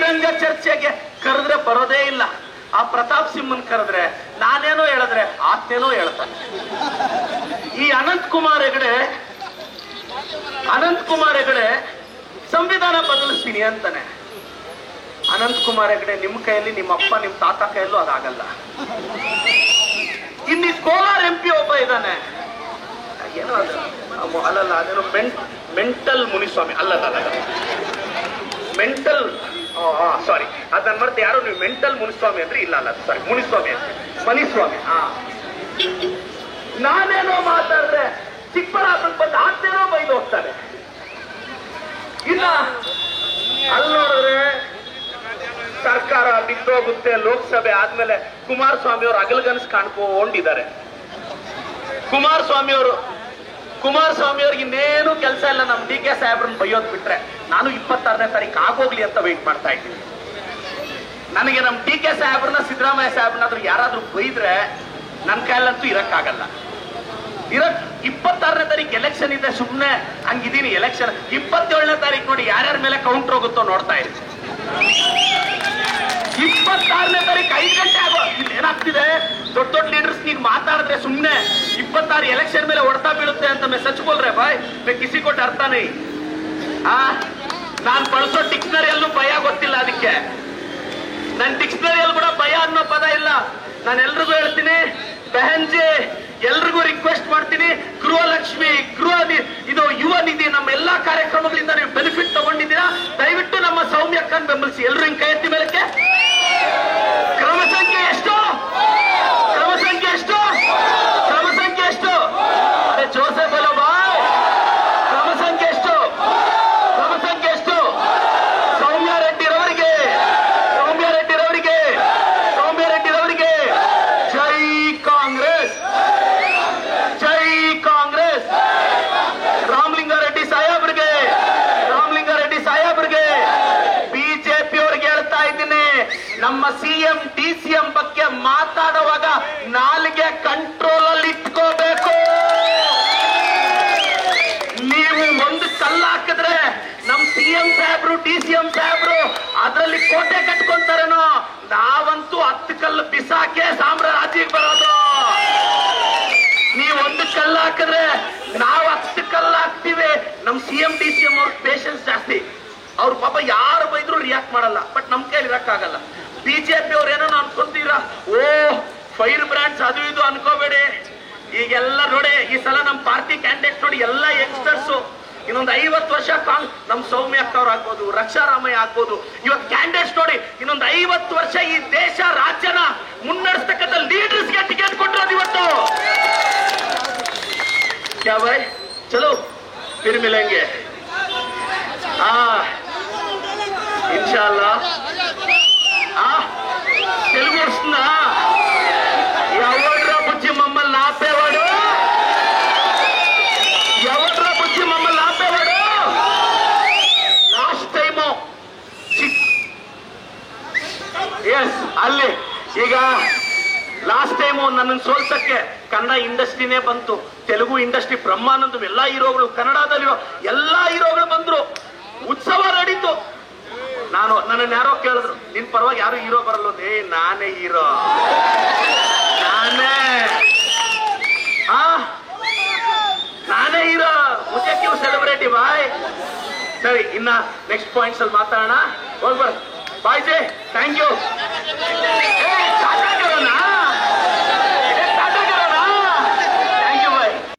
ಬಹಿರಂಗ ಚರ್ಚೆಗೆ ಕರೆದ್ರೆ ಬರೋದೇ ಇಲ್ಲ. ಆ ಪ್ರತಾಪ್ ಸಿಂಹನ್ ಕರೆದ್ರೆ ನಾನೇನೋ ಹೇಳಿದ್ರೆ ಆತನೇನೋ ಹೇಳ್ತಾನೆ. ಈ ಅನಂತ್ ಕುಮಾರ್ ಹೆಗಡೆ ಸಂವಿಧಾನ ಬದಲಿಸ್ತೀನಿ ಅಂತಾನೆ. ಅನಂತ್ ಕುಮಾರ್ ಹೆಗಡೆ ನಿಮ್ಮ ಕೈಯಲ್ಲಿ, ನಿಮ್ಮ ಅಪ್ಪ ನಿಮ್ಮ ತಾತ ಕೈಯಲ್ಲೂ ಅದಾಗಲ್ಲ. ಇಲ್ಲಿ ಕೋಲಾರ MP ಒಬ್ಬ ಇದ್ದಾನೆ, ಏನೋ ಅಲ್ಲಲ್ಲ, ಅದೇನೋ ಮೆಂಟಲ್ ಮುನಿಸ್ವಾಮಿ ಅಲ್ಲಲ್ಲ, ಮೆಂಟಲ್ ಸಾರಿ ಅದನ್ನ ಮರ್ತೆ. ಯಾರು ನೀವು ಮೆಂಟಲ್ ಮುನಿಸ್ವಾಮಿ ಅಂದ್ರೆ ಇಲ್ಲ ಅಲ್ಲ, ಸಾರಿ ಮುನಿಸ್ವಾಮಿ ಮನಿಸ್ವಾಮಿ. ನಾನೇನೋ ಮಾತಾಡಿದ್ರೆ ಚಿಕ್ಕಬಳ್ಳಾಪುರಕ್ಕೆ ಬಂದು ಆತೇನೋ ಬೈದು ಹೋಗ್ತಾರೆ. ಇಲ್ಲ ಅಲ್ಲಿ ನೋಡಿದ್ರೆ ಸರ್ಕಾರ ಬಿದ್ದೋಗುತ್ತೆ, ಲೋಕಸಭೆ ಆದ್ಮೇಲೆ ಕುಮಾರಸ್ವಾಮಿ ಅವರು ಅಗಲಗನಸು ಕಾಣ್ಕೊಂಡಿದ್ದಾರೆ. ಕುಮಾರಸ್ವಾಮಿ ಅವ್ರಿಗೆ ಇನ್ನೇನು ಕೆಲಸ ಇಲ್ಲ, ನಮ್ DK ಸಾಹೇಬ್ರನ್ನ ಬೈಯೋದ್ ಬಿಟ್ರೆ. ನಾನು 26ನೇ ತಾರೀಕು ಆಗೋಗ್ಲಿ ಅಂತ ವೆಯ್ಟ್ ಮಾಡ್ತಾ ಇದ್ದೀನಿ. ನನಗೆ ನಮ್ DK ಸಾಹೇಬ್ರನ್ನ, ಸಿದ್ದರಾಮಯ್ಯ ಸಾಹೇಬ್ರನ್ನಾದ್ರೂ ಯಾರಾದ್ರೂ ಬೈದ್ರೆ ನನ್ನ ಕೈಲಂತೂ ಇರಕ್ಕಾಗಲ್ಲ. 26ನೇ ತಾರೀಕು ಎಲೆಕ್ಷನ್ ಇದೆ, ಸುಮ್ಮನೆ ಹಂಗಿದ್ದೀನಿ. ಎಲೆಕ್ಷನ್ 27ನೇ ತಾರೀಕು ನೋಡಿ ಯಾರ್ಯಾರ ಮೇಲೆ ಕೌಂಟರ್ ಹೋಗುತ್ತೋ ನೋಡ್ತಾ ಇರಿ. 26ನೇ ತಾರೀಕು 5 ಗಂಟೆ ಆಗೋ ಏನಾಗ್ತಿದೆ, ದೊಡ್ಡ ಲೀಡರ್ಸ್ ನೀನ್ ಮಾತಾಡಿದ್ರೆ ಸುಮ್ನೆ 26 ಎಲೆಕ್ಷನ್ ಮೇಲೆ ಹೊಡ್ತಾ ಬೀಳುತ್ತೆ ಅಂತ ಮೆಸೇಜ್ ಬೋಲ್ರೆ ಬಾಯ್ ಕಿಸಿ ಕೊಟ್ಟು ಅರ್ಥನೇ. ನಾನ್ ಬಳಸೋ ಡಿಕ್ಷನರಿಯಲ್ಲೂ ಭಯ ಗೊತ್ತಿಲ್ಲ, ಅದಕ್ಕೆ ನನ್ ಡಿಕ್ಷನರಿಯಲ್ಲಿ ಕೂಡ ಭಯ ಅನ್ನೋ ಪದ ಇಲ್ಲ. ನಾನು ಎಲ್ರಿಗೂ ಹೇಳ್ತೀನಿ, ಬೆಹನ್ಜಿ ಎಲ್ರಿಗೂ ರಿಕ್ವೆಸ್ಟ್ ಮಾಡ್ತೀನಿ, ಗೃಹಲಕ್ಷ್ಮಿ, ಇದು ಯುವ ನಿಧಿ, ನಮ್ಮ ಎಲ್ಲಾ ಕಾರ್ಯಕ್ರಮಗಳಿಂದ ನೀವು ಬೆನಿಫಿಟ್ ತಗೊಂಡಿದ್ದೀರಾ, ದಯವಿಟ್ಟು ನಮ್ಮ ಸೌಮ್ಯಕ್ಕನ್ನು ಬೆಂಬಲಿಸಿ. ಎಲ್ರು ಹಿಂಗ್ ಕೈ ಎತ್ತಿ ಮೇಲಕ್ಕೆ. ಕ್ರಮ ಸಂಖ್ಯೆ ಎಷ್ಟು? ಅರೆ ಜೋಸೆಫ್ ಅಲ್ಲ ಬಾಯ್, ಕ್ರಮ ಸಂಖ್ಯೆ ಎಷ್ಟು? ಸೌಮ್ಯ ರೆಡ್ಡಿರವರಿಗೆ ಜೈ ಕಾಂಗ್ರೆಸ್, ರಾಮಲಿಂಗಾರೆಡ್ಡಿ ಸಾಹೇಬ್ರಿಗೆ ಬಿಜೆಪಿ ಅವ್ರಿಗೆ ಹೇಳ್ತಾ ಇದ್ದೀನಿ, ನಮ್ಮ CM DCM ಬಗ್ಗೆ ಮಾತಾಡುವಾಗ ನಾಲಿಗೆ ಕಂಟ್ರೋಲ್ ಅಲ್ಲಿ ಇಟ್ಕೋಬೇಕು. ನೀವು ಒಂದು ಕಲ್ಲು ಹಾಕಿದ್ರೆ ನಮ್ CM ಸಾಹೇಬ್ರು DCM ಸಾಹೇಬ್ರು ಅದ್ರಲ್ಲಿ ಕೋಟೆ ಕಟ್ಕೊಂತಾರೇನೋ, ನಾವಂತೂ 10 ಕಲ್ಲು ಬಿಸಾಕೆ ಸಾಮ್ರಾಜ್ಯಕ್ಕೆ ಬರೋದು. ನೀವೊಂದು ಕಲ್ಲು ಹಾಕಿದ್ರೆ ನಾವು 10 ಕಲ್ಲು ಹಾಕ್ತಿವಿ. ನಮ್ CM DCM ಅವ್ರ ಪೇಷನ್ಸ್ ಜಾಸ್ತಿ, ಅವ್ರ ಪಾಪ ಯಾರು ಬೈದ್ರು ರಿಯಾಕ್ಟ್ ಮಾಡಲ್ಲ. ಬಟ್ ನಮ್ ಕೈಲಿ ಇರಕ್ಕಾಗಲ್ಲ. ಬಿಜೆಪಿ ಅವ್ರು ಏನೋ ಅನ್ಕೊಂತೀರಾ, ಫೈರ್ ಬ್ರಾಂಡ್ಸ್ ಅದು ಇದು ಅನ್ಕೋಬೇಡಿ. ಈಗೆಲ್ಲ ನೋಡಿ, ಈ ಸಲ ನಮ್ ಪಾರ್ಟಿ ಕ್ಯಾಂಡಿಡೇಟ್ ನೋಡಿ ಎಲ್ಲ ಯಂಗ್ಸ್ಟರ್ಸ್. ಇನ್ನೊಂದು 50 ವರ್ಷ ನಮ್ ಸೌಮ್ಯಕ್ಕ ಅವ್ರು ಆಗ್ಬೋದು, ರಕ್ಷಾರಾಮಯ್ಯ ಆಗ್ಬೋದು, ಇವತ್ತು ಕ್ಯಾಂಡಿಡೇಟ್ಸ್ ನೋಡಿ, ಇನ್ನೊಂದು 50 ವರ್ಷ ಈ ದೇಶ ರಾಜ್ಯನ ಮುನ್ನಡೆಸ್ತಕ್ಕಂಥ ಲೀಡರ್ಸ್ಗೆ ಟಿಕೆಟ್ ಕೊಟ್ಟಿರೋದು ಇವತ್ತು. ಕ್ಯಾ ಭಾಯ್, ಚಲೋ ಫಿರ್ ಮಿಲೆಂಗೆ. ಇನ್ಶಾಲ್ಲಾ తెలుగు వస్తుందా? ఎవడ్రా బుజ్జి మమ్మల్ని ఆపేవాడు? లాస్ట్ టైము ಎಸ್ ಅಲ್ಲಿ ಈಗ ಲಾಸ್ಟ್ ಟೈಮು ನನ್ನನ್ನು ಸೋಲ್ಸಕ್ಕೆ ಕನ್ನಡ ಇಂಡಸ್ಟ್ರಿನೇ ಬಂತು, ತೆಲುಗು ಇಂಡಸ್ಟ್ರಿ ಬ್ರಹ್ಮಾನಂದ ಎಲ್ಲಾ ಹೀರೋಗಳು, ಕನ್ನಡದಲ್ಲಿರೋ ಎಲ್ಲಾ ಹೀರೋಗಳು ಬಂದ್ರು, ಉತ್ಸವ ನಡೀತು. ನನ್ನನ್ನು ಯಾರೋ ಕೇಳಿದ್ರು, ನಿನ್ ಪರವಾಗಿ ಯಾರು ಹೀರೋ ಬರಲ್ಲ. ನಾನೇ ಹೀರೋ, ನಾನೇ ಹೀರೋ. ಮುಜೆ ಕ್ಯೂ ಸೆಲೆಬ್ರಿಟಿ ಬಾಯ್. ಸರಿ, ಇನ್ನ ನೆಕ್ಸ್ಟ್ ಪಾಯಿಂಟ್ಸ್ ಅಲ್ಲಿ ಮಾತಾಡೋಣ. ಹೋಗ್ಬಾರ್ದು ಬಾಯ್ ಜೆ. Thank you.